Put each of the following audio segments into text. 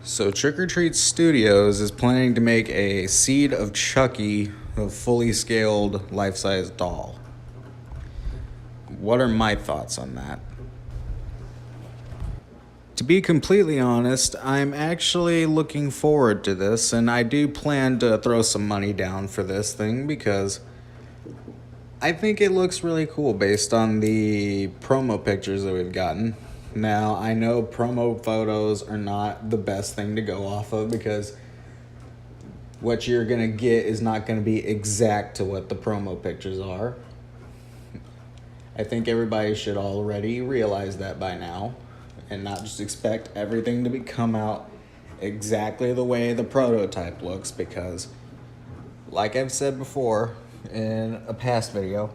So Trick or Treat Studios is planning to make a Seed of Chucky, a fully scaled life-size doll. What are my thoughts on that? To be completely honest, I'm actually looking forward to this, and I do plan to throw some money down for this thing because I think it looks really cool based on the promo pictures that we've gotten. Now, I know promo photos are not the best thing to go off of because what you're going to get is not going to be exact to what the promo pictures are. I think everybody should already realize that by now and not just expect everything to come out exactly the way the prototype looks because, like I've said before in a past video,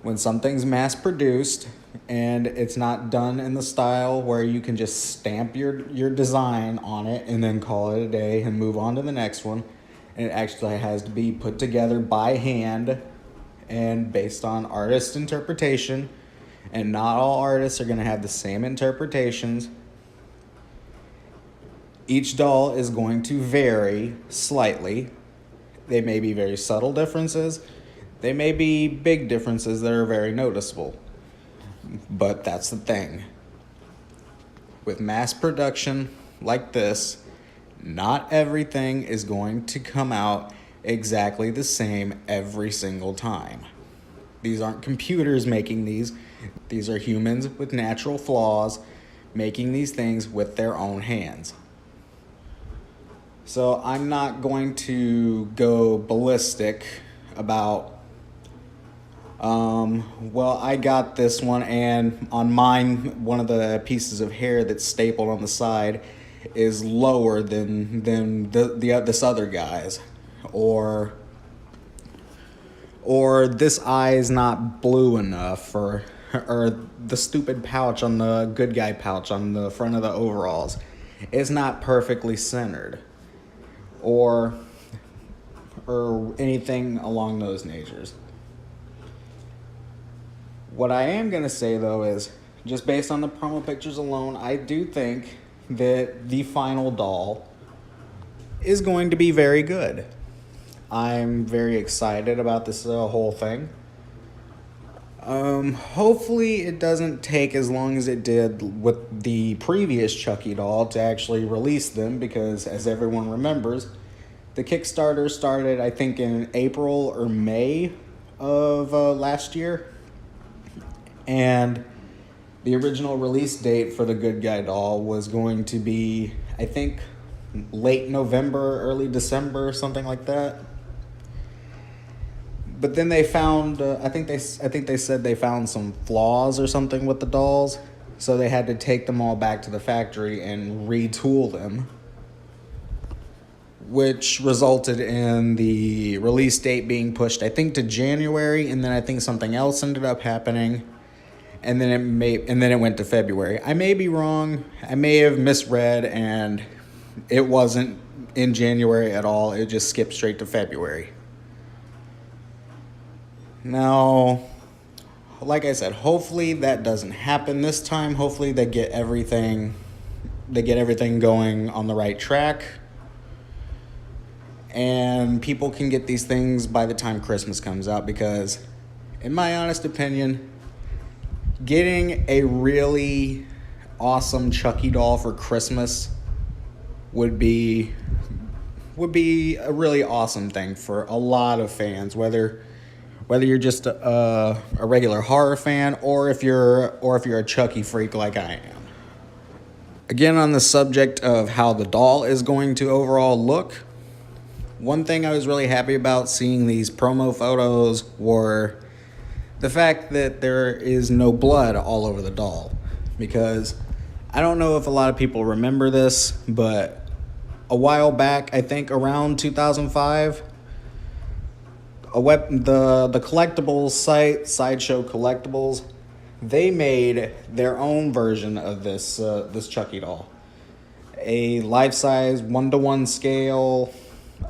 when something's mass-produced and it's not done in the style where you can just stamp your design on it and then call it a day and move on to the next one, and it actually has to be put together by hand and based on artist interpretation, and not all artists are going to have the same interpretations. Each doll is going to vary slightly. They may be very subtle differences. They may be big differences that are very noticeable. But that's the thing. With mass production like this, not everything is going to come out exactly the same every single time. These aren't computers making these. These are humans with natural flaws making these things with their own hands. So I'm not going to go ballistic about well, I got this one, and on mine, one of the pieces of hair that's stapled on the side is lower than this other guy's, or this eye is not blue enough, or the stupid pouch on the good guy pouch on the front of the overalls is not perfectly centered, or anything along those natures. What I am going to say, though, is just based on the promo pictures alone, I do think that the final doll is going to be very good. I'm very excited about this whole thing. Hopefully it doesn't take as long as it did with the previous Chucky doll to actually release them, because as everyone remembers, the Kickstarter started, I think, in April or May of last year. And the original release date for the Good Guy doll was going to be, I think, late November, early December, something like that. But then they found, I think they said they found some flaws or something with the dolls, so they had to take them all back to the factory and retool them, which resulted in the release date being pushed, I think, to January, and then I think something else ended up happening. And then it went to February. I may be wrong. I may have misread, and it wasn't in January at all. It just skipped straight to February. Now, like I said, hopefully that doesn't happen this time. Hopefully they get everything going on the right track, and people can get these things by the time Christmas comes out, because in my honest opinion, getting a really awesome Chucky doll for Christmas would be a really awesome thing for a lot of fans, whether you're just a regular horror fan or if you're a Chucky freak like I am. Again, on the subject of how the doll is going to overall look, one thing I was really happy about seeing these promo photos were the fact that there is no blood all over the doll, because I don't know if a lot of people remember this, but a while back, I think around 2005, the collectibles site, Sideshow Collectibles, they made their own version of this Chucky doll, a life-size 1-to-1 scale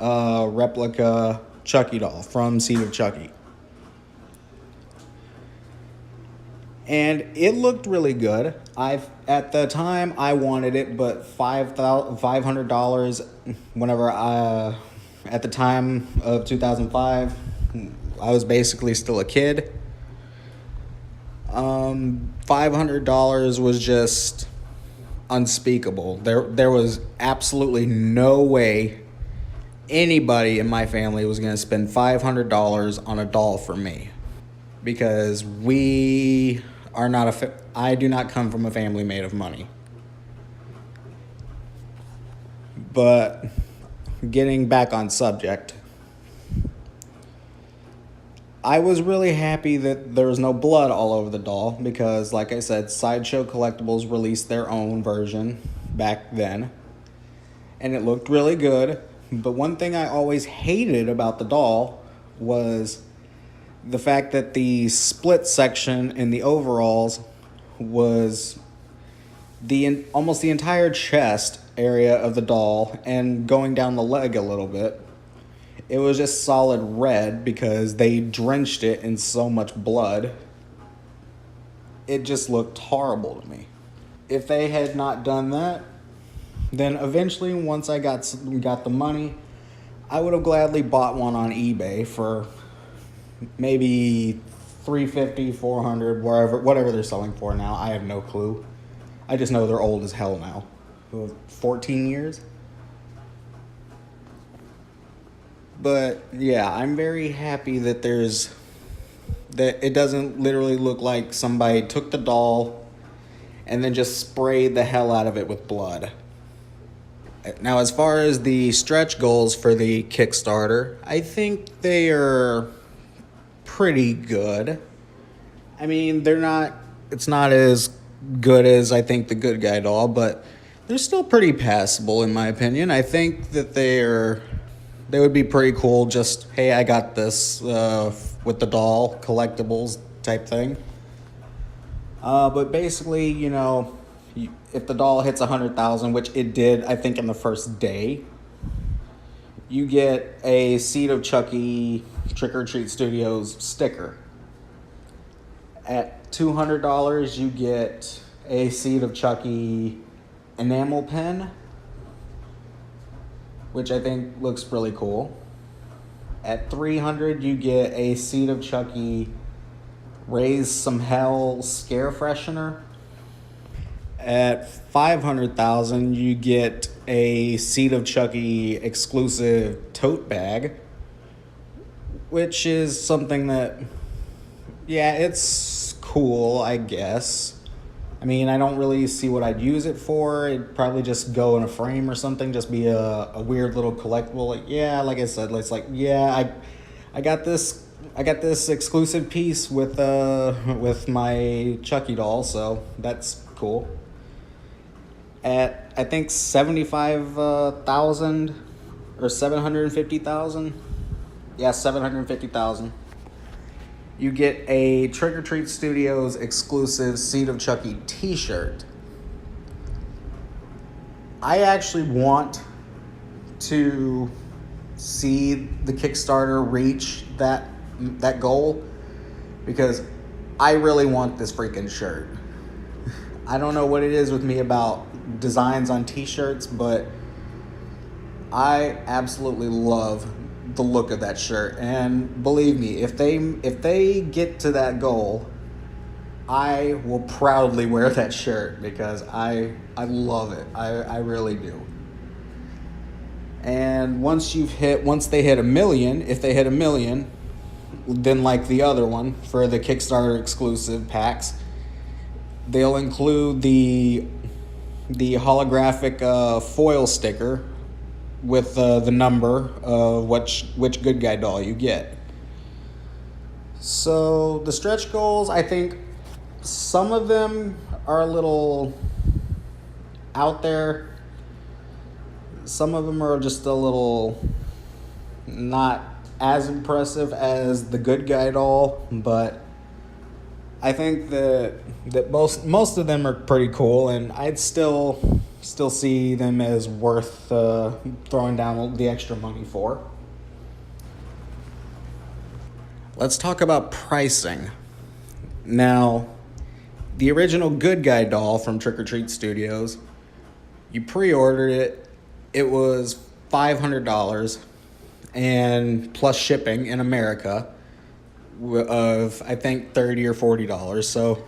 replica Chucky doll from Seed of Chucky. and it looked really good. At the time I wanted it, but $500 whenever at the time of 2005, I was basically still a kid. $500 was just unspeakable. There was absolutely no way anybody in my family was going to spend $500 on a doll for me, because we are not I do not come from a family made of money. But getting back on subject, I was really happy that there was no blood all over the doll, because, like I said, Sideshow Collectibles released their own version back then, and it looked really good. But one thing I always hated about the doll was the fact that the split section in the overalls was almost the entire chest area of the doll, and going down the leg a little bit, it was just solid red because they drenched it in so much blood. It just looked horrible to me. If they had not done that, then eventually, once I got the money, I would have gladly bought one on eBay for maybe $350, $400, whatever they're selling for now. I have no clue. I just know they're old as hell now. 14 years? But yeah, I'm very happy that that it doesn't literally look like somebody took the doll and then just sprayed the hell out of it with blood. Now, as far as the stretch goals for the Kickstarter, I think they are pretty good. I mean, it's not as good as I think the Good Guy doll, but they're still pretty passable in my opinion. I think that they would be pretty cool. Just, hey, I got this with the doll collectibles type thing. But basically, if the doll hits 100,000, which it did, I think, in the first day, you get a Seed of Chucky Trick or Treat Studios sticker. At $200, you get a Seed of Chucky enamel pen, which I think looks really cool. At $300, you get a Seed of Chucky Reyes Some Hell scare freshener. At $500,000, you get a Seed of Chucky exclusive tote bag, which is something that, yeah, it's cool, I guess. I mean, I don't really see what I'd use it for. It'd probably just go in a frame or something, just be a weird little collectible. Like I said, it's like, yeah, I got this exclusive piece with my Chucky doll, so that's cool. At, I think, 75,000 or 750,000. Yeah, 750,000. You get a Trick or Treat Studios exclusive Seed of Chucky t-shirt. I actually want to see the Kickstarter reach that goal, because I really want this freaking shirt. I don't know what it is with me about designs on t-shirts, but I absolutely love the look of that shirt. And believe me, if they get to that goal, I will proudly wear that shirt, because I love it. I really do. And once they hit a million, if they hit a million, then like the other one for the Kickstarter exclusive packs, they'll include the holographic foil sticker with the number of which Good Guy doll you get. So the stretch goals, I think some of them are a little out there. Some of them are just a little not as impressive as the Good Guy doll, but I think that most of them are pretty cool, and I'd still see them as worth throwing down the extra money for. Let's talk about pricing. Now, the original Good Guy doll from Trick or Treat Studios. You pre-ordered it. It was $500 and plus shipping in America of I think $30 or $40.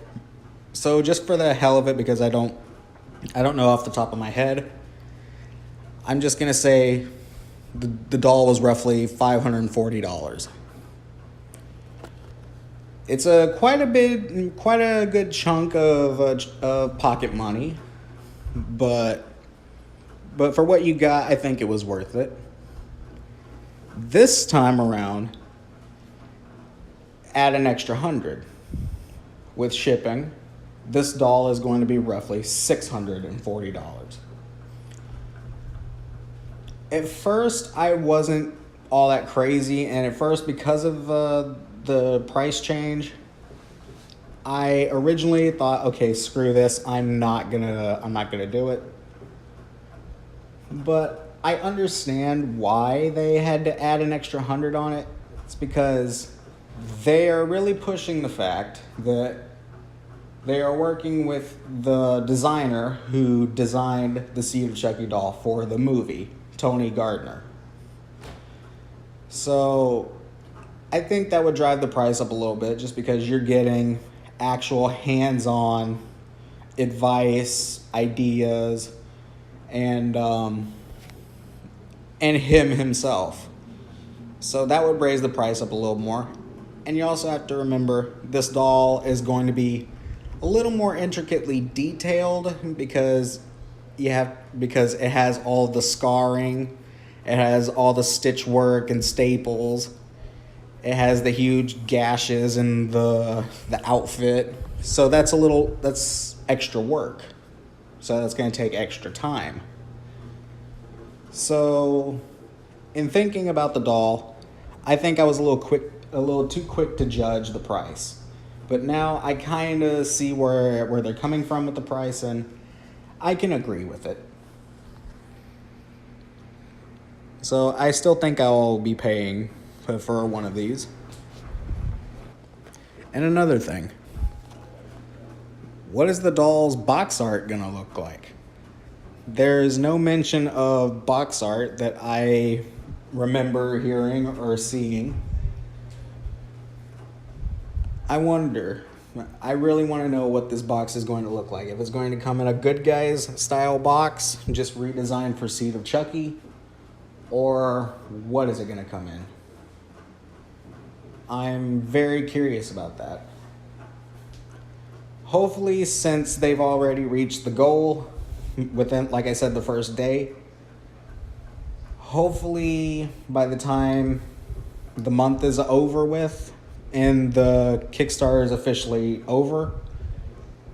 So just for the hell of it, because I don't know off the top of my head, I'm just gonna say the doll was roughly $540. It's quite a good chunk of pocket money, but for what you got, I think it was worth it. This time around, add an extra 100 with shipping. This doll is going to be roughly $640. At first, I wasn't all that crazy, and at first, because of the price change, I originally thought, okay, screw this, I'm not gonna do it. But I understand why they had to add an extra 100 on it. It's because they are really pushing the fact that they are working with the designer who designed the Seed of Chucky doll for the movie, Tony Gardner. So I think that would drive the price up a little bit, just because you're getting actual hands-on advice, ideas, and him himself. So that would raise the price up a little more. And you also have to remember, this doll is going to be a little more intricately detailed because it has all the scarring, it has all the stitch work and staples, it has the huge gashes in the outfit. So that's extra work. So that's going to take extra time. So in thinking about the doll, I think I was a little too quick to judge the price. But now I kind of see where they're coming from with the price, and I can agree with it. So I still think I'll be paying for one of these. And another thing, what is the doll's box art gonna look like? There's no mention of box art that I remember hearing or seeing. I really want to know what this box is going to look like. If it's going to come in a Good Guys style box, just redesigned for Seed of Chucky, or what is it going to come in? I'm very curious about that. Hopefully, since they've already reached the goal within, like I said, the first day, hopefully by the time the month is over with and the Kickstarter is officially over,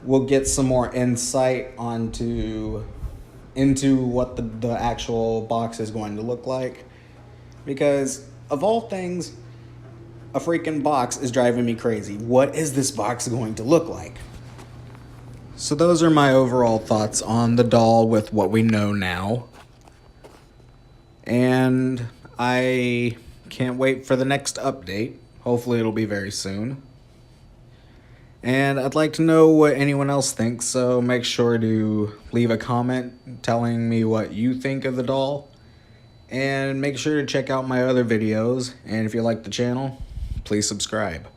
we'll get some more insight into what the actual box is going to look like. Because of all things, a freaking box is driving me crazy. What is this box going to look like? So those are my overall thoughts on the doll with what we know now. And I can't wait for the next update. Hopefully it'll be very soon. And I'd like to know what anyone else thinks, so make sure to leave a comment telling me what you think of the doll. And make sure to check out my other videos, and if you like the channel, please subscribe.